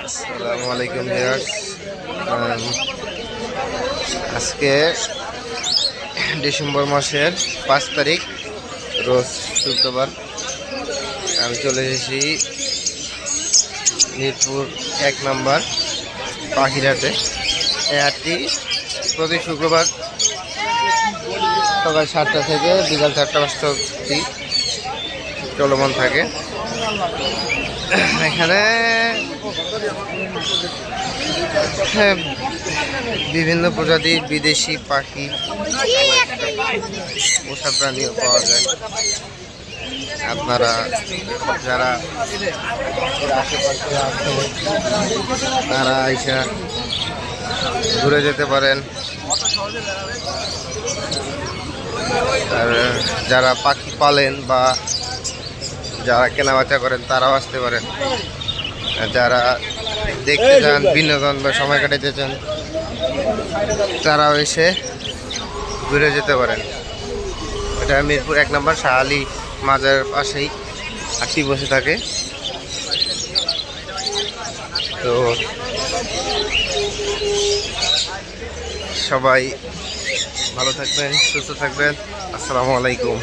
আসসালামু আলাইকুম ভিউয়ার্স। আজকে ডিসেম্বর মাসের 5 তারিখ, রোজ শুক্রবার। আমি চলে এসেছি মিরপুর 1 নম্বর পাখিরহাটে। এই হাটটি প্রতি শুক্রবার সকাল 7টা থেকে বিকাল 4টা 5টা অবধি চলমান থাকে। এখানে বিভিন্ন প্রজাতির বিদেশি পাখি, পোষা প্রাণীও পাওয়া যায়। আপনারা যারা আশেপাশে আছে তারা আইসা ঘুরে যেতে পারেন। আর যারা পাখি পালেন বা যারা কেনাবেচা করেন তারাও আসতে পারেন। যারা দেখতে চান, বিনোদন বা সময় কাটাতে চান, তারাও এসে ঘুরে যেতে পারেন। এটা মিরপুর 1 নম্বর শাহ আলী মাজারের পাশেই হাটটি বসে থাকে। তো সবাই ভালো থাকবেন, সুস্থ থাকবেন। আসসালামু আলাইকুম।